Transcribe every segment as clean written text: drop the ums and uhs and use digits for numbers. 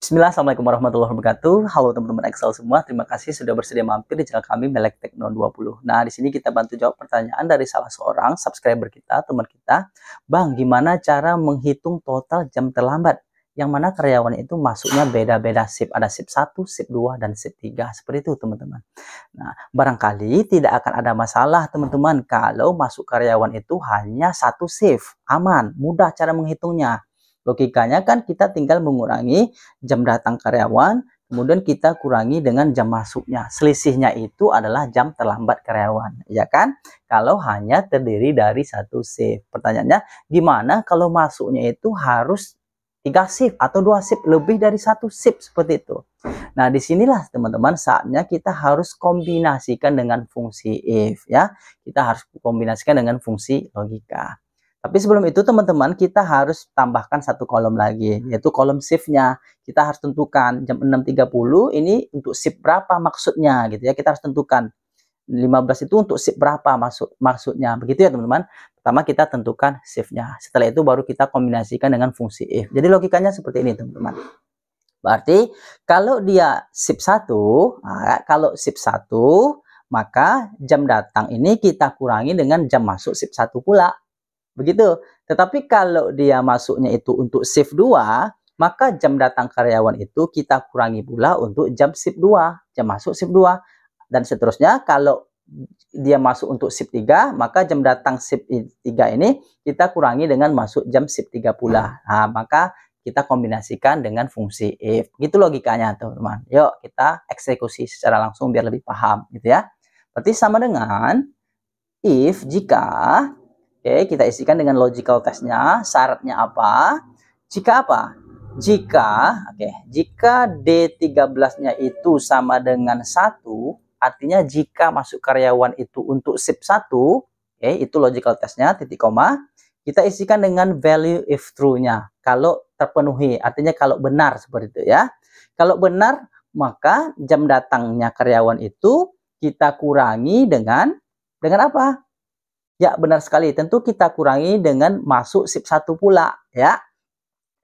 Bismillah, Assalamualaikum warahmatullahi wabarakatuh. Halo teman-teman Excel semua, terima kasih sudah bersedia mampir di channel kami Melek Tekno 20. Nah, di sini kita bantu jawab pertanyaan dari salah seorang subscriber kita, teman kita. Bang, gimana cara menghitung total jam terlambat? Yang mana karyawan itu masuknya beda-beda shift, ada shift 1, shift 2, dan shift 3. Seperti itu, teman-teman. Nah, barangkali tidak akan ada masalah, teman-teman, kalau masuk karyawan itu hanya satu shift. Aman, mudah cara menghitungnya. Logikanya kan kita tinggal mengurangi jam datang karyawan, kemudian kita kurangi dengan jam masuknya. Selisihnya itu adalah jam terlambat karyawan, ya kan? Kalau hanya terdiri dari satu shift. Pertanyaannya, gimana kalau masuknya itu harus 3 shift atau 2 shift, lebih dari satu shift seperti itu. Nah, disinilah teman-teman saatnya kita harus kombinasikan dengan fungsi if, ya. Kita harus kombinasikan dengan fungsi logika. Tapi sebelum itu teman-teman, kita harus tambahkan satu kolom lagi, yaitu kolom shift-nya. Kita harus tentukan jam 6.30 ini untuk shift berapa maksudnya gitu ya. Kita harus tentukan 15 itu untuk shift berapa maksudnya. Begitu ya teman-teman. Pertama kita tentukan shift-nya. Setelah itu baru kita kombinasikan dengan fungsi if. Jadi logikanya seperti ini teman-teman. Berarti kalau dia shift 1, nah, kalau shift 1, maka jam datang ini kita kurangi dengan jam masuk shift 1 pula. Begitu. Tetapi kalau dia masuknya itu untuk shift 2, maka jam datang karyawan itu kita kurangi pula untuk jam shift 2, jam masuk shift 2. Dan seterusnya kalau dia masuk untuk shift 3, maka jam datang shift 3 ini kita kurangi dengan masuk jam shift 3 pula. Nah, maka kita kombinasikan dengan fungsi if. Gitu logikanya, teman-teman. Yuk, kita eksekusi secara langsung biar lebih paham gitu ya. Berarti sama dengan if jika. Oke, kita isikan dengan logical testnya. Syaratnya apa? Jika apa? Jika D13-nya itu sama dengan 1, artinya jika masuk karyawan itu untuk shift 1, itu logical testnya, titik koma, kita isikan dengan value if true-nya. Kalau terpenuhi, artinya kalau benar seperti itu ya. Kalau benar, maka jam datangnya karyawan itu kita kurangi dengan apa? Ya, benar sekali. Tentu kita kurangi dengan masuk shift 1 pula, ya.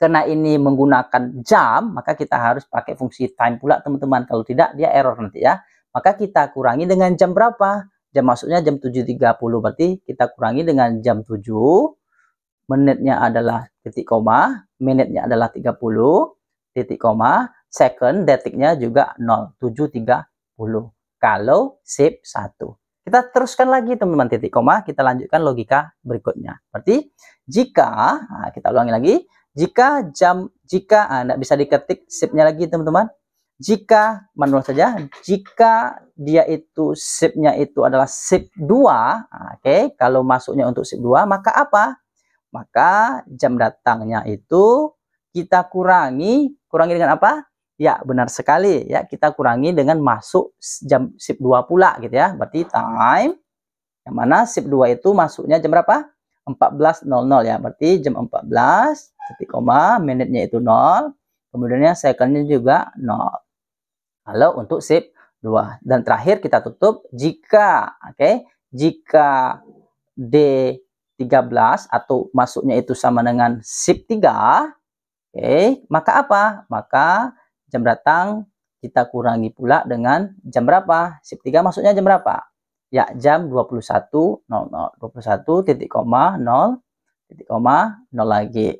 Karena ini menggunakan jam, maka kita harus pakai fungsi time pula, teman-teman. Kalau tidak, dia error nanti ya. Maka kita kurangi dengan jam berapa? Jam masuknya jam 7.30, berarti kita kurangi dengan jam 7. Menitnya adalah titik koma, menitnya adalah 30, titik koma, second, detiknya juga 0, 7.30. Kalau shift 1. Kita teruskan lagi teman-teman, titik koma, kita lanjutkan logika berikutnya. Berarti jika, nah kita ulangi lagi, jika enggak bisa diketik shift-nya lagi teman-teman. Jika, manual saja, jika dia itu shift-nya itu adalah shift 2, kalau masuknya untuk shift 2, maka apa? Maka jam datangnya itu kita kurangi dengan apa? Ya, benar sekali ya, kita kurangi dengan masuk jam shift 2 pula gitu ya. Berarti time yang mana shift 2 itu masuknya jam berapa? 14.00 ya. Berarti jam 14, titik koma, menitnya itu 0, kemudiannya secondnya juga 0. Kalau untuk shift 2. Dan terakhir kita tutup jika jika D13 atau masuknya itu sama dengan shift 3, maka apa? Maka jam datang kita kurangi pula dengan jam berapa? Shift 3 masuknya jam berapa? Ya, jam 21.00. 21 titik koma 0 titik koma 0 lagi.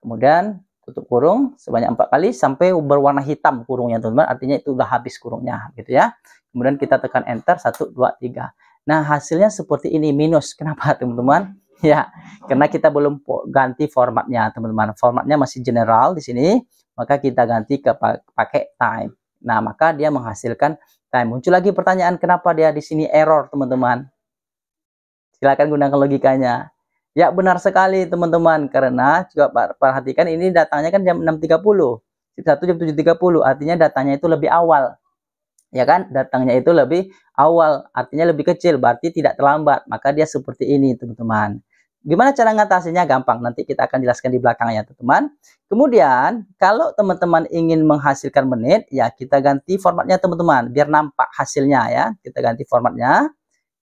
Kemudian tutup kurung sebanyak 4 kali sampai berwarna hitam kurungnya, teman-teman. Artinya itu udah habis kurungnya gitu ya. Kemudian kita tekan enter 1 2 3. Nah, hasilnya seperti ini, minus. Kenapa, teman-teman? Ya, karena kita belum ganti formatnya, teman-teman. Formatnya masih general di sini. Maka kita ganti ke pakai time. Nah, maka dia menghasilkan time. Muncul lagi pertanyaan, kenapa dia di sini error, teman-teman? Silakan gunakan logikanya. Ya, benar sekali, teman-teman. Karena juga perhatikan ini datanya kan jam 6.30. Shift 1 jam 7.30. Artinya datanya itu lebih awal. Ya kan? Datangnya itu lebih awal. Artinya lebih kecil. Berarti tidak terlambat. Maka dia seperti ini, teman-teman. Gimana cara ngatasinya? Gampang, nanti kita akan jelaskan di belakangnya, teman-teman. Kemudian, kalau teman-teman ingin menghasilkan menit, ya kita ganti formatnya, teman-teman, biar nampak hasilnya ya. Kita ganti formatnya.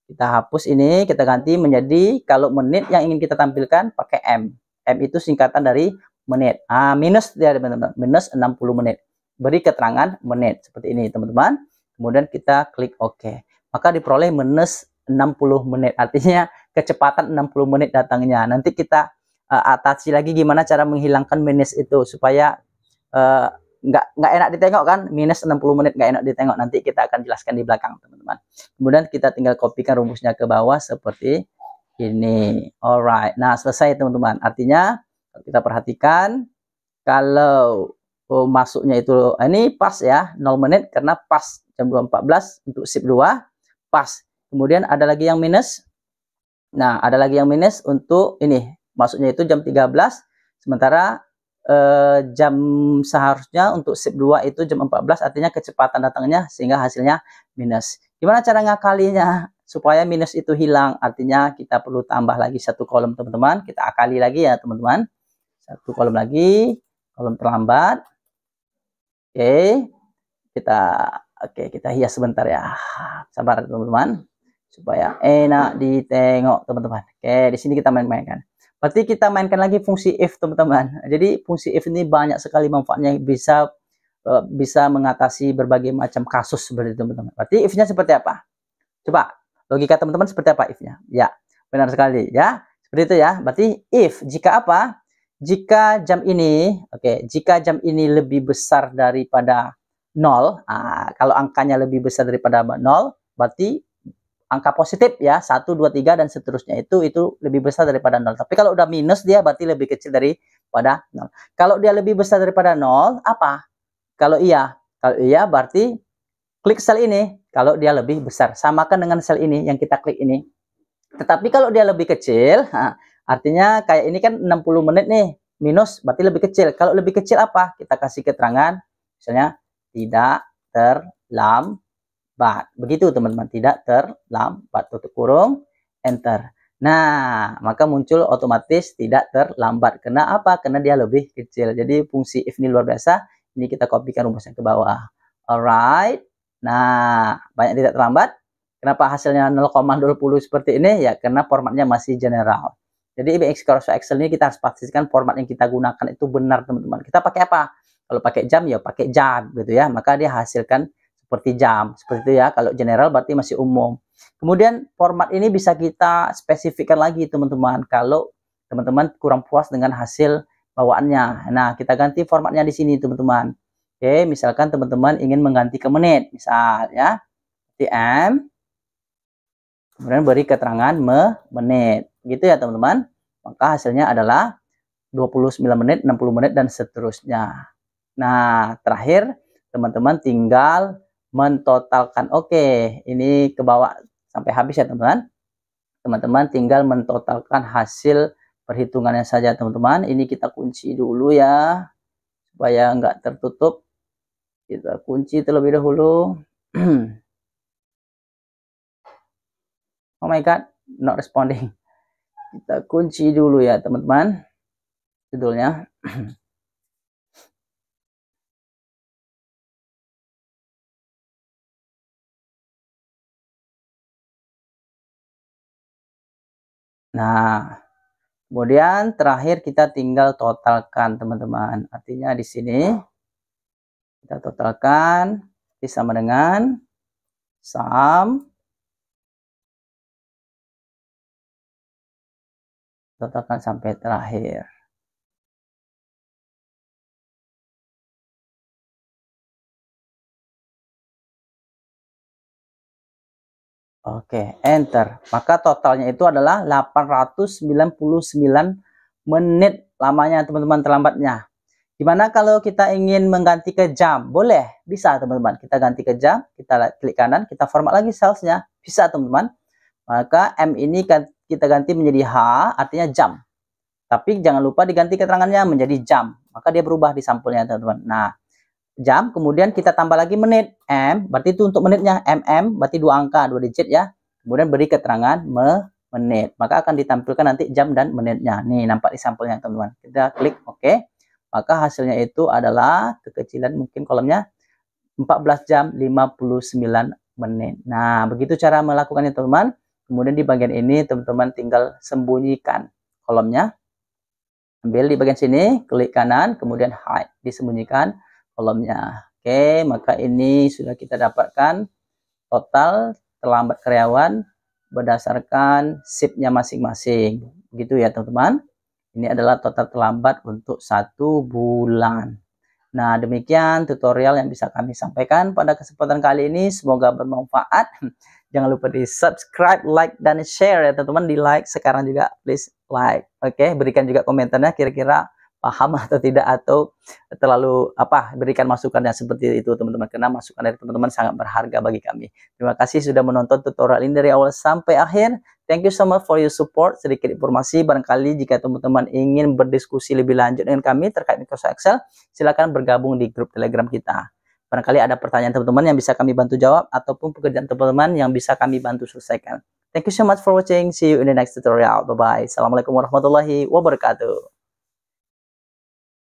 Kita hapus ini, kita ganti menjadi, kalau menit yang ingin kita tampilkan pakai M. M itu singkatan dari menit. Minus ya, teman-teman. Minus 60 menit. beri keterangan menit seperti ini teman-teman. Kemudian kita klik OK. Maka diperoleh minus 60 menit. Artinya kecepatan 60 menit datangnya. Nanti kita atasi lagi gimana cara menghilangkan minus itu supaya nggak enak ditengok kan, minus 60 menit nggak enak ditengok. Nanti kita akan jelaskan di belakang teman-teman. Kemudian kita tinggal kopikan rumusnya ke bawah seperti ini. Alright, nah selesai teman-teman. Artinya kita perhatikan kalau masuknya itu ini pas ya 0 menit karena pas jam 2.14 untuk shift 2 pas. Kemudian ada lagi yang minus. Nah ada lagi yang minus untuk ini masuknya itu jam 13, sementara jam seharusnya untuk shift 2 itu jam 14, artinya kecepatan datangnya sehingga hasilnya minus. Gimana cara ngakalinya supaya minus itu hilang? Artinya kita perlu tambah lagi satu kolom teman-teman. Kita akali lagi ya teman-teman. Satu kolom lagi, kolom terlambat. Oke, kita hias sebentar ya. Sabar teman-teman supaya enak ditengok teman-teman. Oke, di sini kita main-mainkan. Berarti kita mainkan lagi fungsi if teman-teman. Jadi fungsi if ini banyak sekali manfaatnya, bisa mengatasi berbagai macam kasus seperti itu teman-teman. Berarti if-nya seperti apa? Coba logika teman-teman seperti apa if-nya? Ya, benar sekali ya. Seperti itu ya. Berarti if jika apa? Jika jam ini, jika jam ini lebih besar daripada 0, kalau angkanya lebih besar daripada 0, berarti angka positif ya, 1, 2, 3 dan seterusnya itu lebih besar daripada 0. Tapi kalau udah minus dia berarti lebih kecil daripada 0. Kalau dia lebih besar daripada 0, apa? Kalau iya berarti klik sel ini. Kalau dia lebih besar, samakan dengan sel ini yang kita klik ini. Tetapi kalau dia lebih kecil, artinya kayak ini kan 60 menit nih, minus berarti lebih kecil. Kalau lebih kecil apa? Kita kasih keterangan, misalnya tidak terlambat. Begitu teman-teman, tidak terlambat, tutup kurung, enter. Nah, maka muncul otomatis tidak terlambat. Karena apa? Karena dia lebih kecil. Jadi fungsi if ini luar biasa. Ini kita kopikan rumusnya ke bawah. Alright. Nah, banyak tidak terlambat. Kenapa hasilnya 0,20 seperti ini? Ya, karena formatnya masih general. Jadi Excel ini kita harus pastikan format yang kita gunakan itu benar teman-teman. Kita pakai apa? Kalau pakai jam ya pakai jam gitu ya. Maka dia hasilkan seperti jam. Seperti itu ya. Kalau general berarti masih umum. Kemudian format ini bisa kita spesifikkan lagi teman-teman. Kalau teman-teman kurang puas dengan hasil bawaannya. Nah, kita ganti formatnya di sini teman-teman. Oke, misalkan teman-teman ingin mengganti ke menit. Misal ya. TM. Kemudian beri keterangan menit. Gitu ya teman-teman. Maka hasilnya adalah 29 menit, 60 menit, dan seterusnya. Nah, terakhir teman-teman tinggal mentotalkan. Oke, ini ke bawah sampai habis ya teman-teman. Teman-teman tinggal mentotalkan hasil perhitungannya saja teman-teman. Ini kita kunci dulu ya. Supaya nggak tertutup. Kita kunci terlebih dahulu. Oh my god, not responding. Kita kunci dulu ya teman-teman judulnya. Nah, kemudian terakhir kita tinggal totalkan teman-teman. Artinya di sini kita totalkan sama dengan sum, totalkan sampai terakhir. Oke, enter. Maka totalnya itu adalah 899 menit lamanya teman-teman terlambatnya. Gimana kalau kita ingin mengganti ke jam? Boleh, bisa teman-teman. Kita ganti ke jam, kita klik kanan, kita format lagi salesnya. Bisa teman-teman. Maka M ini kita ganti menjadi H, artinya jam. Tapi jangan lupa diganti keterangannya menjadi jam. Maka dia berubah di sampulnya teman-teman. Nah, jam, kemudian kita tambah lagi menit, M, berarti itu untuk menitnya, MM, berarti 2 angka, 2 digit ya. Kemudian beri keterangan menit, maka akan ditampilkan nanti jam dan menitnya. Nih, nampak di sampulnya teman-teman. Kita klik OK, maka hasilnya itu adalah kekecilan mungkin kolomnya 14 jam 59 menit. Nah, begitu cara melakukannya teman-teman. Kemudian di bagian ini teman-teman tinggal sembunyikan kolomnya. Ambil di bagian sini, klik kanan, kemudian hide, disembunyikan kolomnya. Oke, maka ini sudah kita dapatkan total terlambat karyawan berdasarkan shiftnya masing-masing. Begitu ya teman-teman. Ini adalah total terlambat untuk 1 bulan. Nah, demikian tutorial yang bisa kami sampaikan pada kesempatan kali ini. Semoga bermanfaat. Jangan lupa di subscribe, like, dan share ya teman-teman. Di like sekarang juga, please like. Oke, berikan juga komentarnya kira-kira paham atau tidak, atau terlalu berikan masukan yang seperti itu teman-teman, karena masukan dari teman-teman sangat berharga bagi kami. Terima kasih sudah menonton tutorial ini dari awal sampai akhir. Thank you so much for your support. Sedikit informasi, barangkali jika teman-teman ingin berdiskusi lebih lanjut dengan kami terkait Microsoft Excel, silakan bergabung di grup Telegram kita. Barangkali ada pertanyaan teman-teman yang bisa kami bantu jawab, ataupun pekerjaan teman-teman yang bisa kami bantu selesaikan. Thank you so much for watching. See you in the next tutorial. Bye-bye. Assalamualaikum warahmatullahi wabarakatuh.